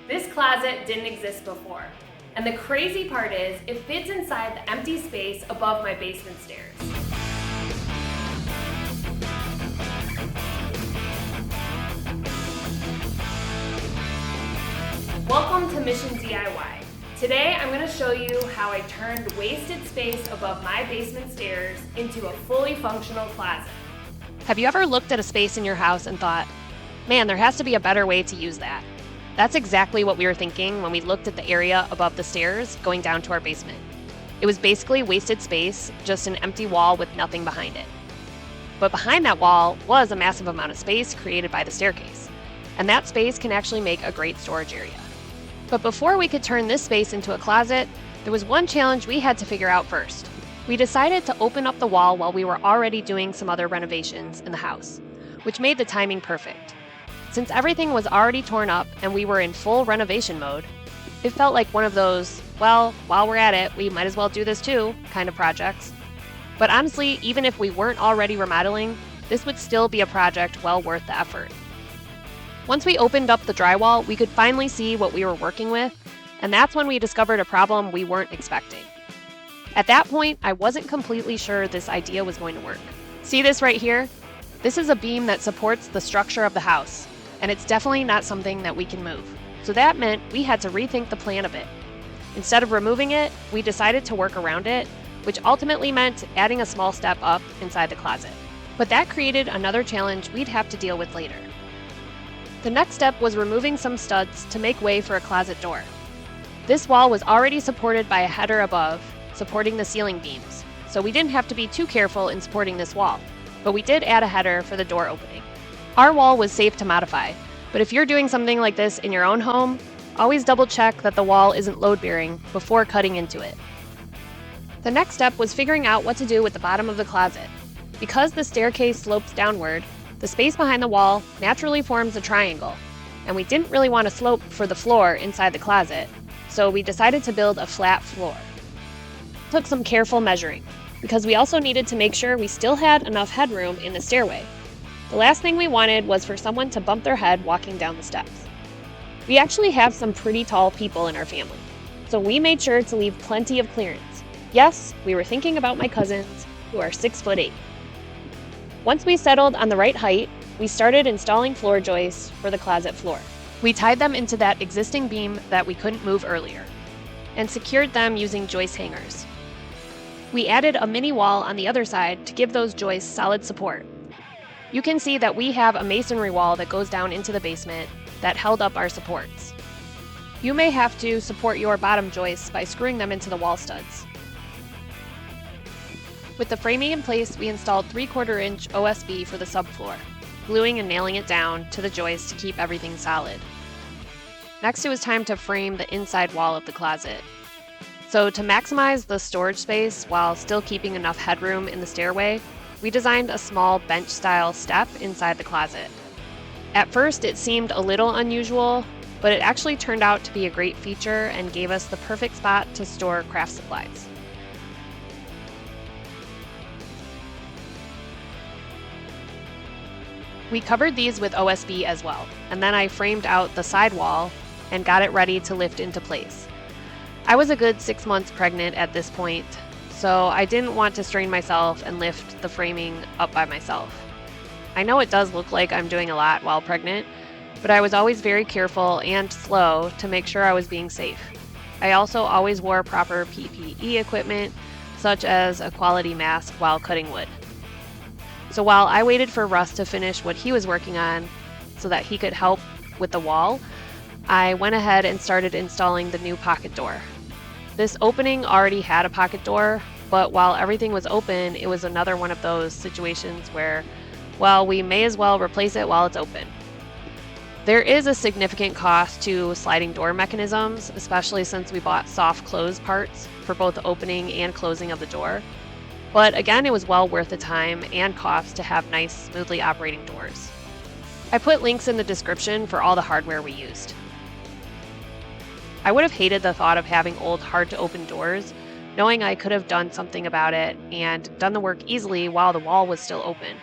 This closet didn't exist before, and the crazy part is it fits inside the empty space above my basement stairs. Welcome to Mission DIY. Today I'm going to show you how I turned wasted space above my basement stairs into a fully functional closet. Have you ever looked at a space in your house and thought, man, there has to be a better way to use that? That's exactly what we were thinking when we looked at the area above the stairs going down to our basement. It was basically wasted space, just an empty wall with nothing behind it. But behind that wall was a massive amount of space created by the staircase, and that space can actually make a great storage area. But before we could turn this space into a closet, there was one challenge we had to figure out first. We decided to open up the wall while we were already doing some other renovations in the house, which made the timing perfect. Since everything was already torn up and we were in full renovation mode, it felt like one of those, well, while we're at it, we might as well do this too, kind of projects. But honestly, even if we weren't already remodeling, this would still be a project well worth the effort. Once we opened up the drywall, we could finally see what we were working with, and that's when we discovered a problem we weren't expecting. At that point, I wasn't completely sure this idea was going to work. See this right here? This is a beam that supports the structure of the house, and it's definitely not something that we can move. So that meant we had to rethink the plan a bit. Instead of removing it, we decided to work around it, which ultimately meant adding a small step up inside the closet. But that created another challenge we'd have to deal with later. The next step was removing some studs to make way for a closet door. This wall was already supported by a header above, supporting the ceiling beams, so we didn't have to be too careful in supporting this wall, but we did add a header for the door opening. Our wall was safe to modify, but if you're doing something like this in your own home, always double check that the wall isn't load-bearing before cutting into it. The next step was figuring out what to do with the bottom of the closet. Because the staircase slopes downward, the space behind the wall naturally forms a triangle, and we didn't really want a slope for the floor inside the closet, so we decided to build a flat floor. It took some careful measuring, because we also needed to make sure we still had enough headroom in the stairway. The last thing we wanted was for someone to bump their head walking down the steps. We actually have some pretty tall people in our family, so we made sure to leave plenty of clearance. Yes, we were thinking about my cousins, who are 6'8". Once we settled on the right height, we started installing floor joists for the closet floor. We tied them into that existing beam that we couldn't move earlier, and secured them using joist hangers. We added a mini wall on the other side to give those joists solid support. You can see that we have a masonry wall that goes down into the basement that held up our supports. You may have to support your bottom joists by screwing them into the wall studs. With the framing in place, we installed 3/4 inch OSB for the subfloor, gluing and nailing it down to the joist to keep everything solid. Next, it was time to frame the inside wall of the closet. So to maximize the storage space while still keeping enough headroom in the stairway, we designed a small bench-style step inside the closet. At first, it seemed a little unusual, but it actually turned out to be a great feature and gave us the perfect spot to store craft supplies. We covered these with OSB as well, and then I framed out the side wall and got it ready to lift into place. I was a good 6 months pregnant at this point, so I didn't want to strain myself and lift the framing up by myself. I know it does look like I'm doing a lot while pregnant, but I was always very careful and slow to make sure I was being safe. I also always wore proper PPE equipment, such as a quality mask while cutting wood. So while I waited for Russ to finish what he was working on so that he could help with the wall, I went ahead and started installing the new pocket door. This opening already had a pocket door, but while everything was open, it was another one of those situations where, well, we may as well replace it while it's open. There is a significant cost to sliding door mechanisms, especially since we bought soft close parts for both the opening and closing of the door. But again, it was well worth the time and cost to have nice, smoothly operating doors. I put links in the description for all the hardware we used. I would have hated the thought of having old, hard-to-open doors, knowing I could have done something about it and done the work easily while the wall was still open.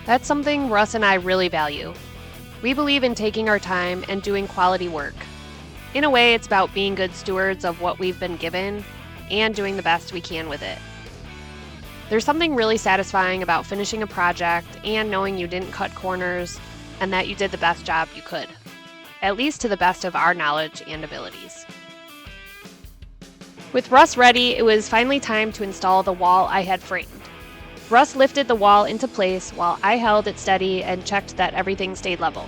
That's something Russ and I really value. We believe in taking our time and doing quality work. In a way, it's about being good stewards of what we've been given and doing the best we can with it. There's something really satisfying about finishing a project and knowing you didn't cut corners and that you did the best job you could, at least to the best of our knowledge and abilities. With Russ ready, it was finally time to install the wall I had framed. Russ lifted the wall into place while I held it steady and checked that everything stayed level.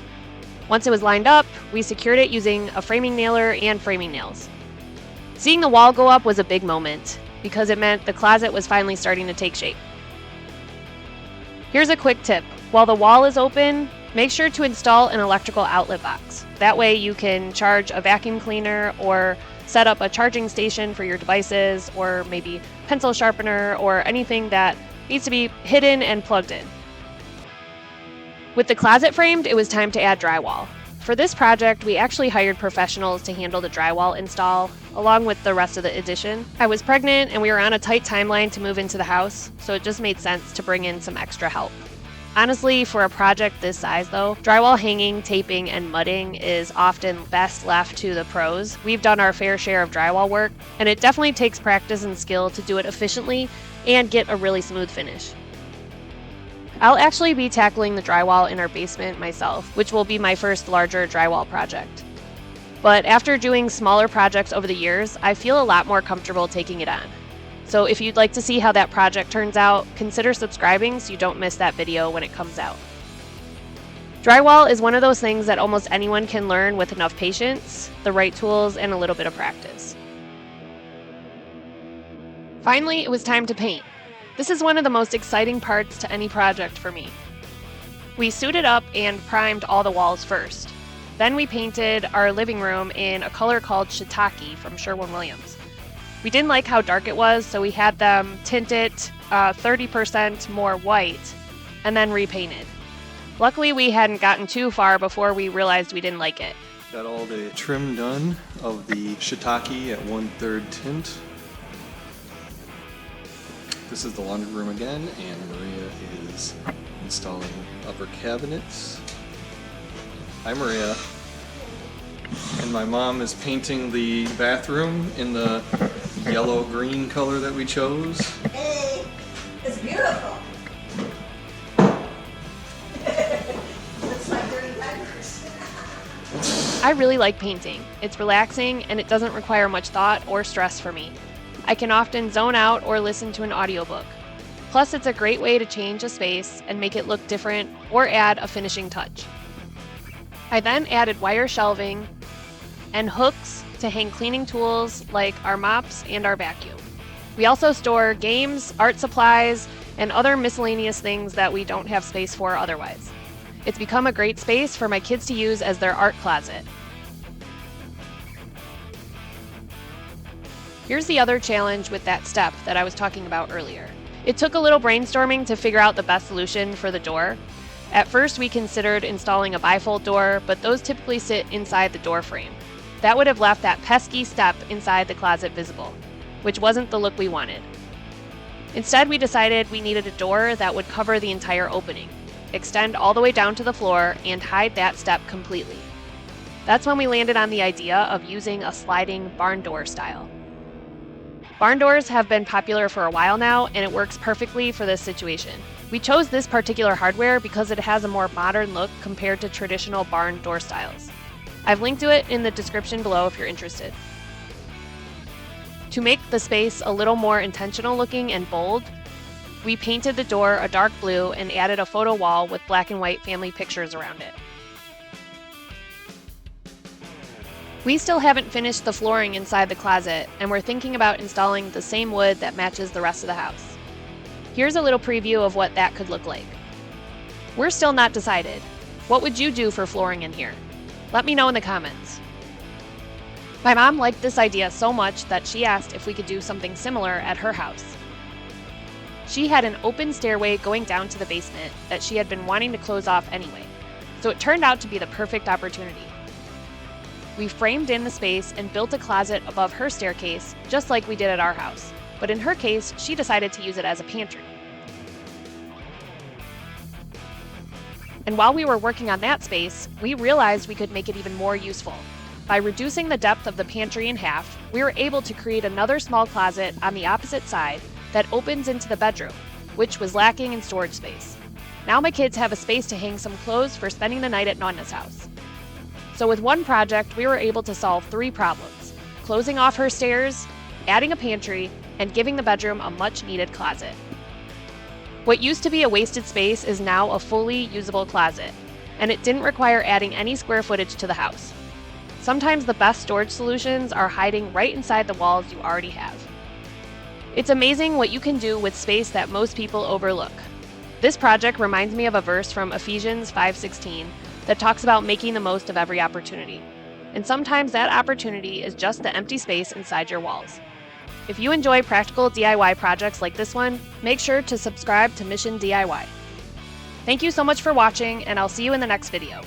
Once it was lined up, we secured it using a framing nailer and framing nails. Seeing the wall go up was a big moment, because it meant the closet was finally starting to take shape. Here's a quick tip. While the wall is open, make sure to install an electrical outlet box. That way you can charge a vacuum cleaner or set up a charging station for your devices, or maybe pencil sharpener or anything that needs to be hidden and plugged in. With the closet framed, it was time to add drywall. For this project, we actually hired professionals to handle the drywall install, along with the rest of the addition. I was pregnant and we were on a tight timeline to move into the house, so it just made sense to bring in some extra help. Honestly, for a project this size though, drywall hanging, taping, and mudding is often best left to the pros. We've done our fair share of drywall work, and it definitely takes practice and skill to do it efficiently and get a really smooth finish. I'll actually be tackling the drywall in our basement myself, which will be my first larger drywall project. But after doing smaller projects over the years, I feel a lot more comfortable taking it on. So if you'd like to see how that project turns out, consider subscribing so you don't miss that video when it comes out. Drywall is one of those things that almost anyone can learn with enough patience, the right tools, and a little bit of practice. Finally, it was time to paint. This is one of the most exciting parts to any project for me. We suited up and primed all the walls first. Then we painted our living room in a color called Shiitake from Sherwin-Williams. We didn't like how dark it was, so we had them tint it 30% more white and then repainted. Luckily, we hadn't gotten too far before we realized we didn't like it. Got all the trim done of the Shiitake at 1/3 tint. This is the laundry room again, and Maria is installing upper cabinets. Hi, Maria. And my mom is painting the bathroom in the yellow-green color that we chose. Hey, it's beautiful. Looks like dirty diapers. I really like painting. It's relaxing and it doesn't require much thought or stress for me. I can often zone out or listen to an audiobook. Plus, it's a great way to change a space and make it look different or add a finishing touch. I then added wire shelving and hooks to hang cleaning tools like our mops and our vacuum. We also store games, art supplies, and other miscellaneous things that we don't have space for otherwise. It's become a great space for my kids to use as their art closet. Here's the other challenge with that step that I was talking about earlier. It took a little brainstorming to figure out the best solution for the door. At first, we considered installing a bifold door, but those typically sit inside the door frame. That would have left that pesky step inside the closet visible, which wasn't the look we wanted. Instead, we decided we needed a door that would cover the entire opening, extend all the way down to the floor, and hide that step completely. That's when we landed on the idea of using a sliding barn door style. Barn doors have been popular for a while now, and it works perfectly for this situation. We chose this particular hardware because it has a more modern look compared to traditional barn door styles. I've linked to it in the description below if you're interested. To make the space a little more intentional looking and bold, we painted the door a dark blue and added a photo wall with black and white family pictures around it. We still haven't finished the flooring inside the closet, and we're thinking about installing the same wood that matches the rest of the house. Here's a little preview of what that could look like. We're still not decided. What would you do for flooring in here? Let me know in the comments. My mom liked this idea so much that she asked if we could do something similar at her house. She had an open stairway going down to the basement that she had been wanting to close off anyway, so it turned out to be the perfect opportunity. We framed in the space and built a closet above her staircase, just like we did at our house. But in her case, she decided to use it as a pantry. And while we were working on that space, we realized we could make it even more useful. By reducing the depth of the pantry in half, we were able to create another small closet on the opposite side that opens into the bedroom, which was lacking in storage space. Now my kids have a space to hang some clothes for spending the night at Nonna's house. So with one project, we were able to solve 3 problems: closing off her stairs, adding a pantry, and giving the bedroom a much-needed closet. What used to be a wasted space is now a fully usable closet, and it didn't require adding any square footage to the house. Sometimes the best storage solutions are hiding right inside the walls you already have. It's amazing what you can do with space that most people overlook. This project reminds me of a verse from Ephesians 5:16 that talks about making the most of every opportunity. And sometimes that opportunity is just the empty space inside your walls. If you enjoy practical DIY projects like this one, make sure to subscribe to Mission DIY. Thank you so much for watching, and I'll see you in the next video.